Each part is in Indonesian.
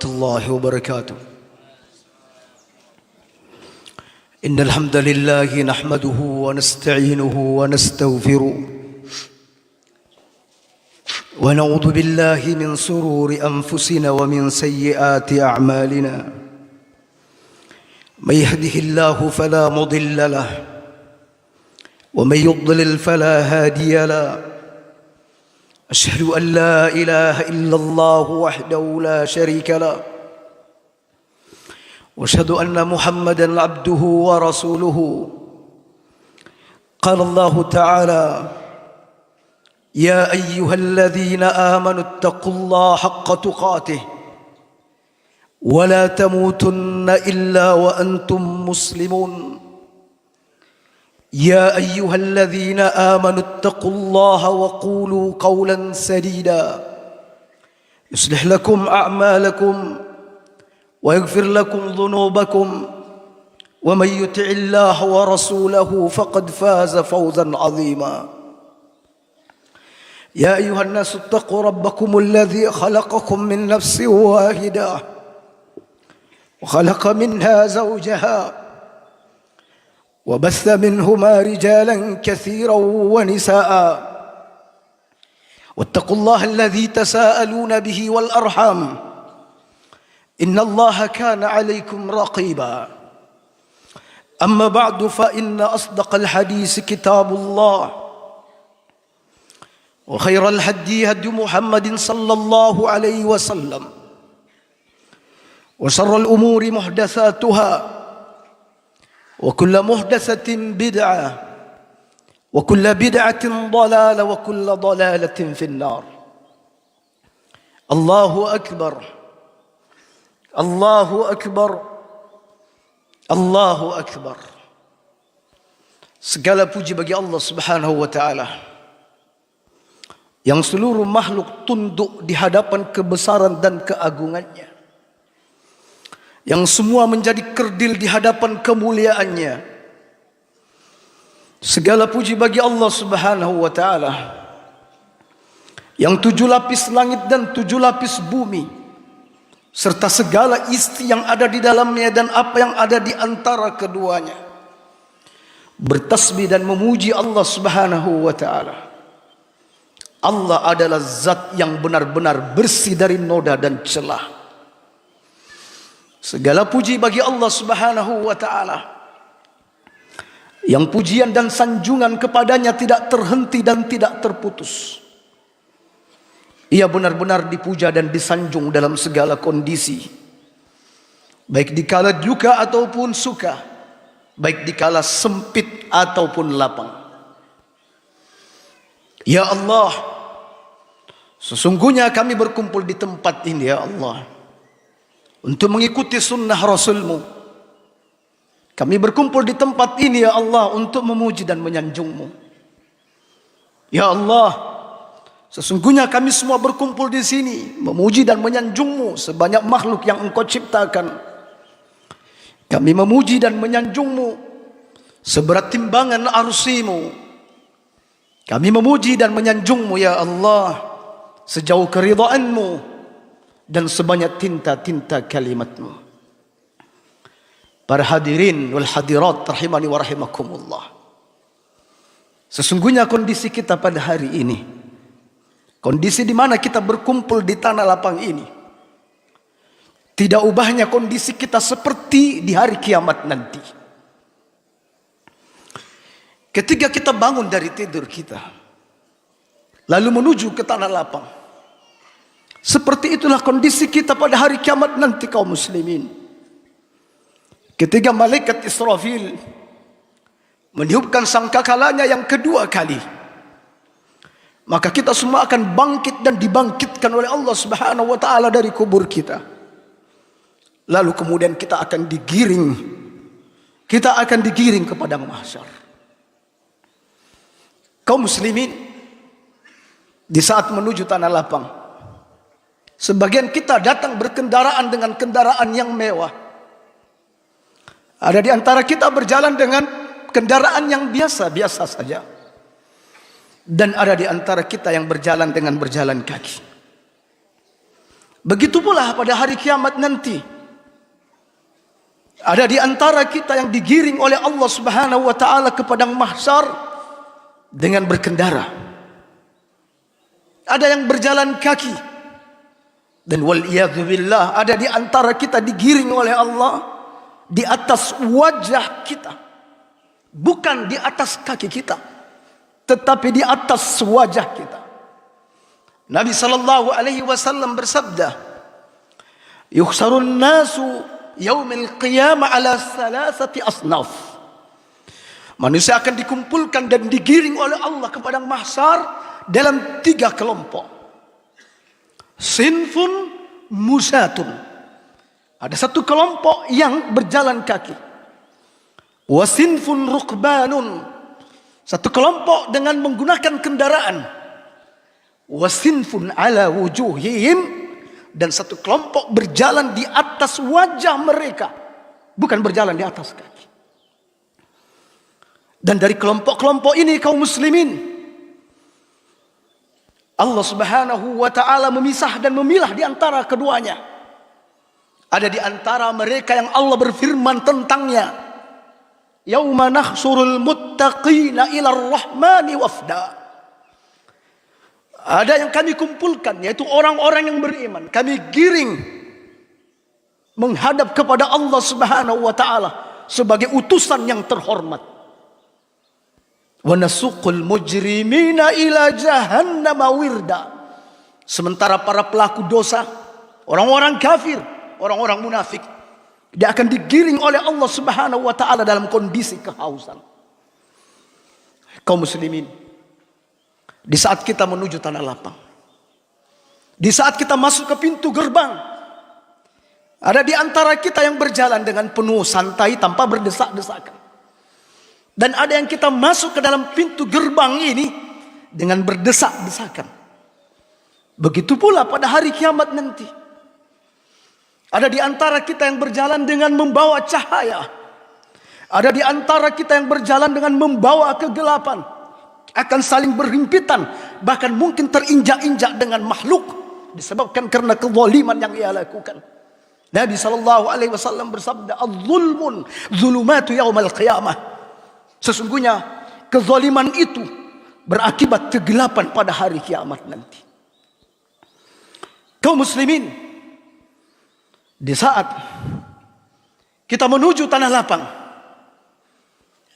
الله وبركاته. إن الحمد لله نحمده ونستعينه ونستغفره ونعوذ بالله من شرور أنفسنا ومن سيئات أعمالنا. من يهده الله فلا مضل له ومن يضلل فلا هادي له. أشهد أن لا إله إلا الله وحده لا شريك له وأشهد أن محمدا عبده ورسوله. قال الله تعالى: يا أيها الذين آمنوا اتقوا الله حق تقاته ولا تموتن إلا وأنتم مسلمون. يا أيها الذين آمنوا اتقوا الله وقولوا قولا سديدا يصلح لكم أعمالكم ويغفر لكم ذنوبكم ومن يطع الله ورسوله فقد فاز فوزا عظيما. يا أيها الناس اتقوا ربكم الذي خلقكم من نفس واحدة وخلق منها زوجها وبث منهما رجالا كثيرا ونساء واتقوا الله الذي تساءلون به والأرحام إن الله كان عليكم رقيبا. أما بعد فإن أصدق الحديث كتاب الله وخير الهدي هدي محمد صلى الله عليه وسلم وشر الأمور محدثاتها وكل محدثة بدعة وكل بدعة ضلالة وكل ضلالة في النار. الله أكبر الله أكبر الله أكبر. Segala puji bagi Allah Subhanahu wa taala yang seluruh makhluk tunduk di hadapan kebesaran dan keagungannya, yang semua menjadi kerdil di hadapan kemuliaannya. Segala puji bagi Allah Subhanahu wa taala yang 7 lapis langit dan 7 lapis bumi serta segala isi yang ada di dalamnya dan apa yang ada di antara keduanya bertasbih dan memuji Allah Subhanahu wa taala. Allah adalah zat yang benar-benar bersih dari noda dan celah. Segala puji bagi Allah Subhanahu wa taala yang pujian dan sanjungan kepadanya tidak terhenti dan tidak terputus. Ia benar-benar dipuja dan disanjung dalam segala kondisi, baik dikala duka ataupun suka, baik dikala sempit ataupun lapang. Ya Allah, sesungguhnya kami berkumpul di tempat ini ya Allah untuk mengikuti sunnah Rasul-Mu. Kami berkumpul di tempat ini ya Allah untuk memuji dan menyanjung-Mu. Ya Allah, sesungguhnya kami semua berkumpul di sini memuji dan menyanjung-Mu sebanyak makhluk yang Engkau ciptakan. Kami memuji dan menyanjung-Mu seberat timbangan arsi-Mu. Kami memuji dan menyanjung-Mu ya Allah sejauh keridhaan-Mu dan sebanyak tinta-tinta kalimat-Mu. Para hadirin wal hadirat rahimani wa rahimakumullah. Sesungguhnya kondisi kita pada hari ini, kondisi di mana kita berkumpul di tanah lapang ini, tidak ubahnya kondisi kita seperti di hari kiamat nanti. Ketika kita bangun dari tidur kita, lalu menuju ke tanah lapang, seperti itulah kondisi kita pada hari kiamat nanti kaum muslimin. Ketika malaikat Israfil meniupkan sangkakalanya yang kedua kali, maka kita semua akan bangkit dan dibangkitkan oleh Allah Subhanahu wa taala dari kubur kita. Lalu kemudian kita akan digiring ke padang mahsyar. Kaum muslimin, di saat menuju tanah lapang, sebagian kita datang berkendaraan dengan kendaraan yang mewah. Ada di antara kita berjalan dengan kendaraan yang biasa-biasa saja. Dan ada di antara kita yang berjalan dengan berjalan kaki. Begitu pula pada hari kiamat nanti, ada di antara kita yang digiring oleh Allah Subhanahu wa taala ke padang mahsyar dengan berkendara. Ada yang berjalan kaki. Dan waliyadzubillah, ada di antara kita digiring oleh Allah di atas wajah kita. Bukan di atas kaki kita, tetapi di atas wajah kita. Nabi sallallahu alaihi wasallam bersabda, "Yuhsarun nasu yaumil qiyamah ala salasati asnaf." Manusia akan dikumpulkan dan digiring oleh Allah ke padang mahsyar dalam 3 kelompok. Sinfun musatun. Ada satu kelompok yang berjalan kaki. Wasinfun rukbanun. Satu kelompok dengan menggunakan kendaraan. Wasinfun ala wujuhihim. Dan satu kelompok berjalan di atas wajah mereka. Bukan berjalan di atas kaki. Dan dari kelompok-kelompok ini kaum muslimin, Allah Subhanahu wa ta'ala memisah dan memilah di antara keduanya. Ada di antara mereka yang Allah berfirman tentangnya, Yauma nahsurul muttaqina ilar rahmani wafda. Ada yang kami kumpulkan, yaitu orang-orang yang beriman. Kami giring menghadap kepada Allah Subhanahu wa ta'ala sebagai utusan yang terhormat. Wa nasuqul mujrimina ila jahannam wirda. Sementara para pelaku dosa, orang-orang kafir, orang-orang munafik, dia akan digiring oleh Allah Subhanahu wa ta'ala dalam kondisi kehausan. Kaum muslimin, di saat kita menuju tanah lapang, di saat kita masuk ke pintu gerbang, ada di antara kita yang berjalan dengan penuh santai tanpa berdesak-desakan. Dan ada yang kita masuk ke dalam pintu gerbang ini dengan berdesak-desakan. Begitu pula pada hari kiamat nanti. Ada di antara kita yang berjalan dengan membawa cahaya. Ada di antara kita yang berjalan dengan membawa kegelapan. Akan saling berhimpitan. Bahkan mungkin terinjak-injak dengan makhluk. Disebabkan karena kezaliman yang ia lakukan. Nabi SAW bersabda, "Az-zulmun zulumatu yaumal qiyamah." Sesungguhnya kezaliman itu berakibat kegelapan pada hari kiamat nanti. Kaum muslimin, di saat kita menuju tanah lapang,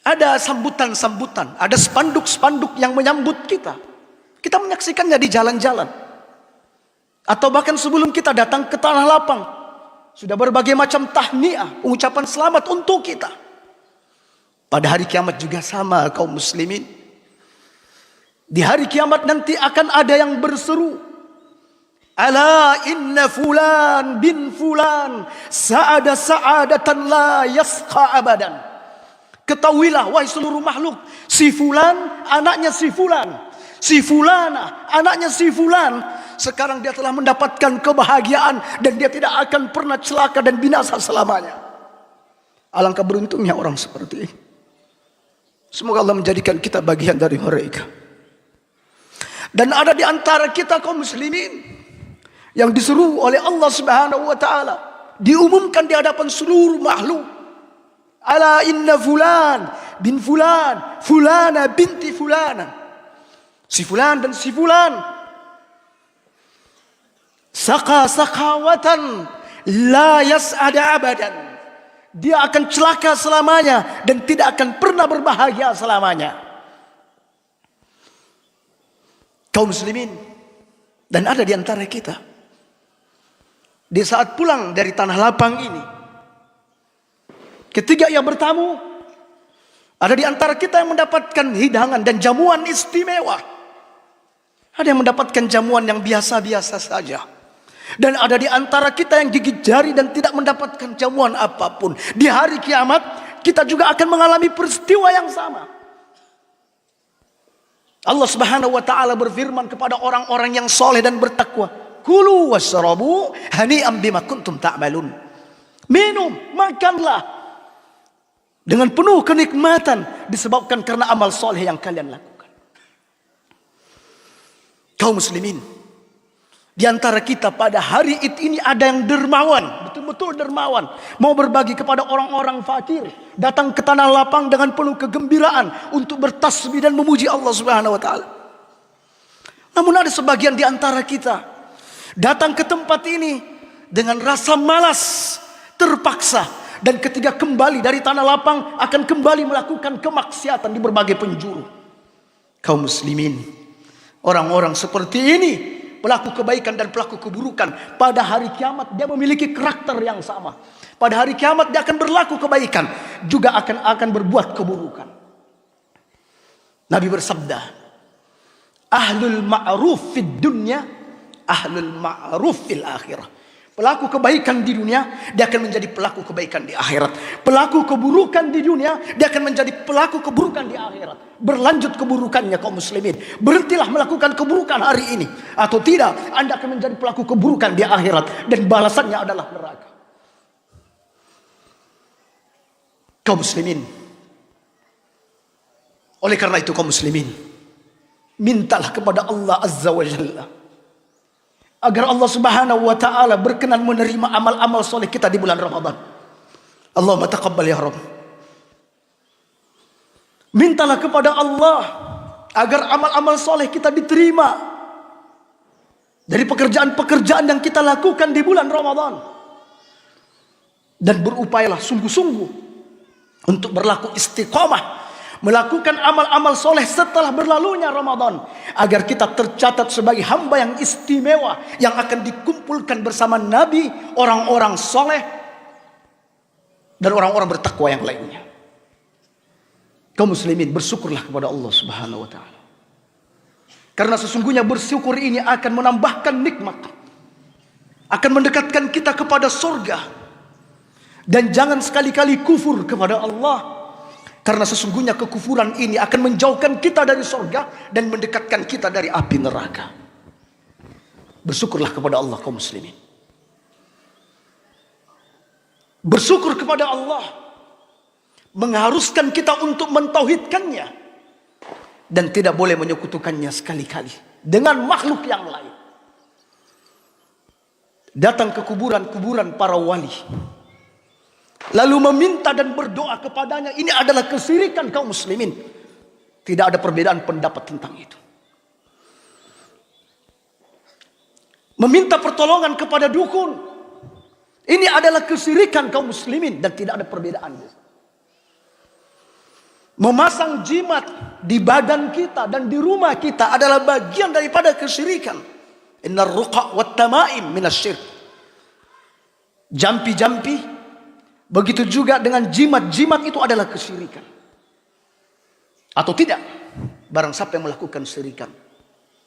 ada sambutan-sambutan, ada spanduk-spanduk yang menyambut kita. Kita menyaksikannya di jalan-jalan. Atau bahkan sebelum kita datang ke tanah lapang, sudah berbagai macam tahniah, ucapan selamat untuk kita. Pada hari kiamat juga sama kaum muslimin. Di hari kiamat nanti akan ada yang berseru, "Ala inna fulan bin fulan sa'ada sa'adatan la yasqa abadan." Ketahuilah wahai seluruh makhluk, si fulan anaknya si fulan, si fulana anaknya si fulan, sekarang dia telah mendapatkan kebahagiaan dan dia tidak akan pernah celaka dan binasa selamanya. Alangkah beruntungnya orang seperti ini. Semoga Allah menjadikan kita bagian dari mereka. Dan ada di antara kita kaum muslimin yang diseru oleh Allah Subhanahu wa ta'ala, diumumkan di hadapan seluruh makhluk, "Ala inna fulan bin fulan, fulana binti fulana." Si fulan dan si fulan saqa saqawatan la yas'ada abadan. Dia akan celaka selamanya dan tidak akan pernah berbahagia selamanya. Kaum muslimin, dan ada di antara kita, di saat pulang dari tanah lapang ini, ketika ia bertamu, ada di antara kita yang mendapatkan hidangan dan jamuan istimewa. Ada yang mendapatkan jamuan yang biasa-biasa saja. Dan ada di antara kita yang gigit jari dan tidak mendapatkan jamuan apapun. Di hari kiamat kita juga akan mengalami peristiwa yang sama. Allah Subhanahu wa ta'ala berfirman kepada orang-orang yang soleh dan bertakwa, "Kulu washrabu hani'an bima kuntum ta'malun." Minum, makanlah dengan penuh kenikmatan disebabkan karena amal soleh yang kalian lakukan. Kaum muslimin, Di antara kita pada hari ini ada yang dermawan, betul-betul dermawan, mau berbagi kepada orang-orang fakir, datang ke tanah lapang dengan penuh kegembiraan untuk bertasbih dan memuji Allah Subhanahu wa taala. Namun ada sebagian di antara kita datang ke tempat ini dengan rasa malas, terpaksa, dan ketika kembali dari tanah lapang akan kembali melakukan kemaksiatan di berbagai penjuru. Kaum muslimin, orang-orang seperti ini, pelaku kebaikan dan pelaku keburukan, pada hari kiamat dia memiliki karakter yang sama. Pada hari kiamat dia akan berlaku kebaikan, juga akan berbuat keburukan. Nabi bersabda, ahlul ma'ruf fid dunya, ahlul ma'ruf fil akhirah. Pelaku kebaikan di dunia, dia akan menjadi pelaku kebaikan di akhirat. Pelaku keburukan di dunia, dia akan menjadi pelaku keburukan di akhirat. Berlanjut keburukannya kaum muslimin. Berhentilah melakukan keburukan hari ini. Atau tidak, Anda akan menjadi pelaku keburukan di akhirat. Dan balasannya adalah neraka. Kaum muslimin. Oleh karena itu kaum muslimin, mintalah kepada Allah Azza wa Jalla agar Allah Subhanahu wa taala berkenan menerima amal-amal soleh kita di bulan Ramadan. Allahumma taqabbal ya Rabb. Mintalah kepada Allah agar amal-amal soleh kita diterima dari pekerjaan-pekerjaan yang kita lakukan di bulan Ramadan. Dan berupayalah sungguh-sungguh untuk berlaku istiqamah, melakukan amal-amal soleh setelah berlalunya Ramadan, agar kita tercatat sebagai hamba yang istimewa yang akan dikumpulkan bersama Nabi, orang-orang soleh dan orang-orang bertakwa yang lainnya. Kaum muslimin, bersyukurlah kepada Allah Subhanahu wa taala, karena sesungguhnya bersyukur ini akan menambahkan nikmat, akan mendekatkan kita kepada surga. Dan jangan sekali-kali kufur kepada Allah, karena sesungguhnya kekufuran ini akan menjauhkan kita dari surga dan mendekatkan kita dari api neraka. Bersyukurlah kepada Allah kaum muslimin. Bersyukur kepada Allah mengharuskan kita untuk mentauhidkannya dan tidak boleh menyekutukannya sekali-kali dengan makhluk yang lain. Datang ke kuburan-kuburan para wali, lalu meminta dan berdoa kepadanya, ini adalah kesyirikan kaum muslimin. Tidak ada perbedaan pendapat tentang itu. Meminta pertolongan kepada dukun, ini adalah kesyirikan kaum muslimin dan tidak ada perbedaan. Memasang jimat di badan kita dan di rumah kita adalah bagian daripada kesyirikan. Innar ruqa wat tamaim minasyirk. Jampi-jampi, begitu juga dengan jimat-jimat itu adalah kesyirikan. Atau tidak, barang siapa yang melakukan syirikan,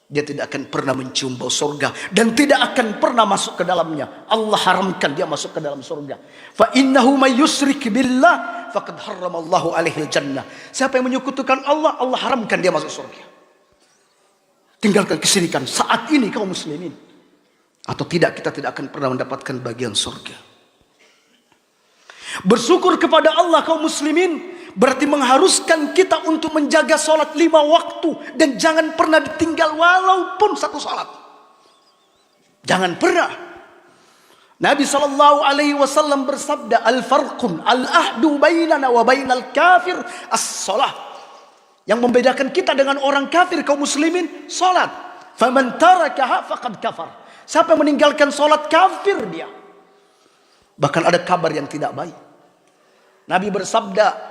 dia tidak akan pernah mencium bau surga dan tidak akan pernah masuk ke dalamnya. Allah haramkan dia masuk ke dalam surga. Fa innahu may yusyrik billah faqad harramallahu alaihil jannah. Siapa yang menyekutukan Allah, Allah haramkan dia masuk surga. Tinggalkan kesyirikan saat ini kaum muslimin, atau tidak kita tidak akan pernah mendapatkan bagian surga. Bersyukur kepada Allah kaum muslimin berarti mengharuskan kita untuk menjaga sholat 5 waktu dan jangan pernah ditinggal walaupun satu sholat. Jangan pernah. Nabi SAW bersabda, al-farqun al-ahdu bainana wa bainal kafir as-sholah. Yang membedakan kita dengan orang kafir kaum muslimin, sholat. Faman tarakaha faqad kafar. Siapa yang meninggalkan sholat, kafir dia. Bahkan ada kabar yang tidak baik. Nabi bersabda,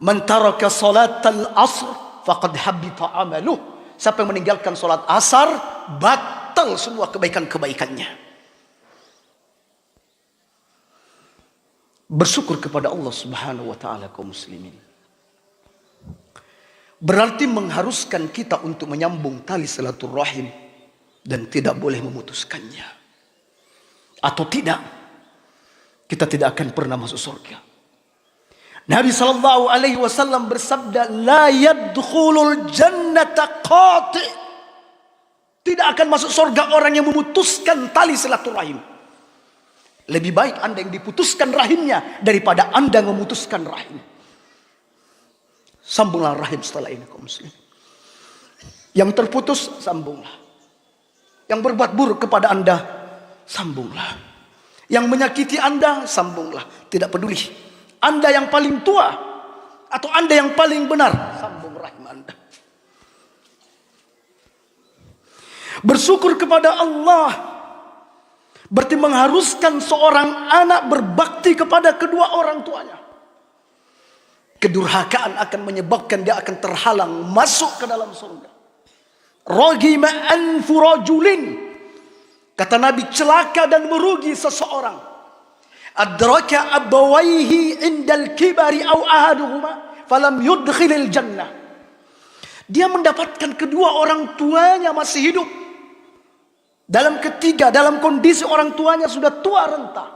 man taraka salatal asr faqad habita amaluh. Siapa yang meninggalkan sholat asar, batal semua kebaikan-kebaikannya. Bersyukur kepada Allah Subhanahu wa taala kaum muslimin berarti mengharuskan kita untuk menyambung tali silaturahim dan tidak boleh memutuskannya. Atau tidak, kita tidak akan pernah masuk surga. Nabi SAW bersabda, la yadkhulul jannata qati'. Tidak akan masuk surga orang yang memutuskan tali silaturahim. Lebih baik Anda yang diputuskan rahimnya daripada Anda yang memutuskan rahim. Sambunglah rahim setelah ini kaum muslim. Yang terputus sambunglah. Yang berbuat buruk kepada Anda, sambunglah. Yang menyakiti Anda, sambunglah. Tidak peduli Anda yang paling tua atau Anda yang paling benar, sambung rahim Anda. Bersyukur kepada Allah berarti mengharuskan seorang anak berbakti kepada kedua orang tuanya. Kedurhakaan akan menyebabkan dia akan terhalang masuk ke dalam surga. Ragima anfu rajulin, kata Nabi, celaka dan merugi seseorang. Adraka abawaihi indal kibari aw ahaduhuma falam yudkhilil jannah. Dia mendapatkan kedua orang tuanya masih hidup. Dalam kondisi orang tuanya sudah tua renta,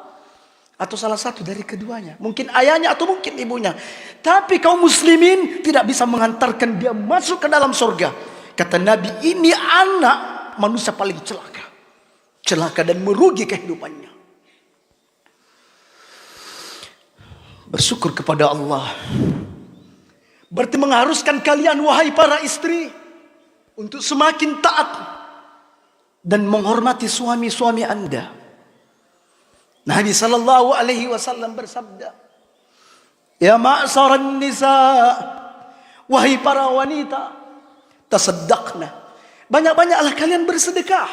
atau salah satu dari keduanya, mungkin ayahnya atau mungkin ibunya. Tapi kaum muslimin tidak bisa menghantarkan dia masuk ke dalam surga. Kata Nabi, ini anak manusia paling celaka. Celaka dan merugi kehidupannya. Bersyukur kepada Allah berarti mengharuskan kalian, wahai para istri, untuk semakin taat dan menghormati suami-suami Anda. Nabi sallallahu alaihi wasallam bersabda, ya ma'saran nisa, wahai para wanita, tasaddaqna, banyak-banyaklah kalian bersedekah.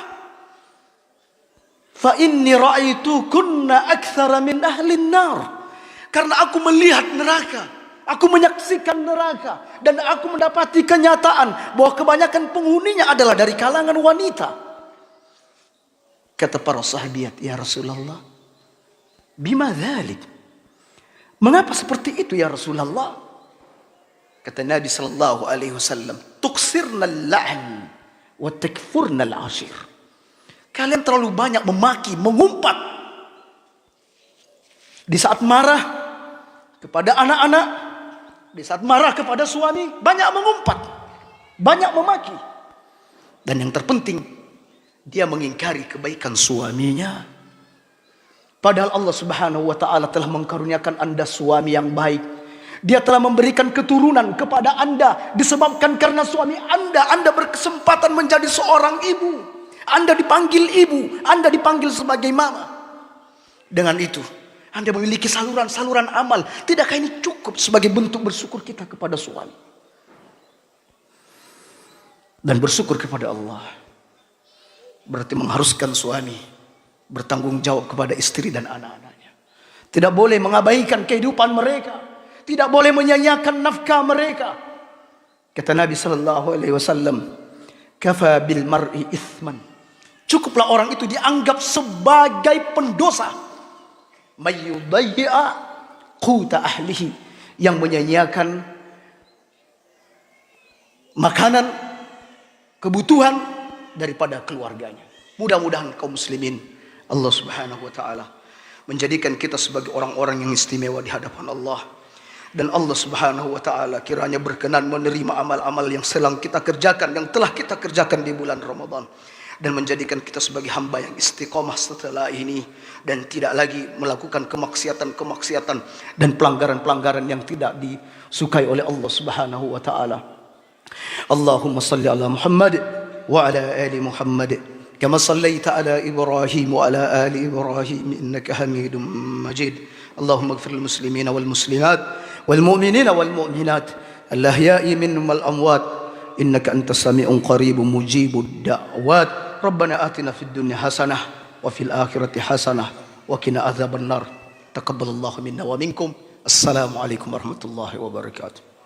Fa inni ra'aitukunna aktsara min ahlin nar, karena aku melihat neraka, aku menyaksikan neraka, dan aku mendapati kenyataan bahwa kebanyakan penghuninya adalah dari kalangan wanita. Kata para sahabiat, ya Rasulullah, bima dzalik? Mengapa seperti itu ya Rasulullah? Kata Nabi sallallahu alaihi wasallam, tuksirna al-la'n wa takfurna al-ashir. Kalian terlalu banyak memaki, mengumpat. Di saat marah kepada anak-anak, di saat marah kepada suami, banyak mengumpat, banyak memaki. Dan yang terpenting, dia mengingkari kebaikan suaminya. Padahal Allah subhanahu wa ta'ala telah mengkaruniakan Anda suami yang baik. Dia telah memberikan keturunan kepada Anda. Disebabkan karena suami Anda berkesempatan menjadi seorang ibu. Anda dipanggil ibu, Anda dipanggil sebagai mama. Dengan itu, Anda memiliki saluran-saluran amal. Tidakkah ini cukup sebagai bentuk bersyukur kita kepada suami? Dan bersyukur kepada Allah berarti mengharuskan suami bertanggung jawab kepada istri dan anak-anaknya. Tidak boleh mengabaikan kehidupan mereka, tidak boleh menyanyiakan nafkah mereka. Kata Nabi sallallahu alaihi wasallam, kafa bil mar'i ithman, cukuplah orang itu dianggap sebagai pendosa, mayyudayya quta ahlihi, yang menyanyiakan makanan, kebutuhan daripada keluarganya. Mudah-mudahan kaum muslimin, Allah subhanahu wa ta'ala menjadikan kita sebagai orang-orang yang istimewa di hadapan Allah. Dan Allah subhanahu wa ta'ala kiranya berkenan menerima amal-amal yang sedang kita kerjakan, yang telah kita kerjakan di bulan Ramadan. Dan menjadikan kita sebagai hamba yang istiqomah setelah ini, dan tidak lagi melakukan kemaksiatan-kemaksiatan dan pelanggaran-pelanggaran yang tidak disukai oleh Allah subhanahu wa ta'ala. Allahumma salli ala Muhammad وعلى آل محمد كما صليت على إبراهيم وعلى آل إبراهيم إنك حميد مجيد. اللهم اغفر للمسلمين والمسلمات والمؤمنين والمؤمنات الأحياء منهم والأموات إنك أنت السميع قريب مجيب الدعوات. ربنا آتنا في الدنيا حسنة وفي الآخرة حسنة وقنا عذاب النار. تقبل الله منا ومنكم. السلام عليكم ورحمة الله وبركاته.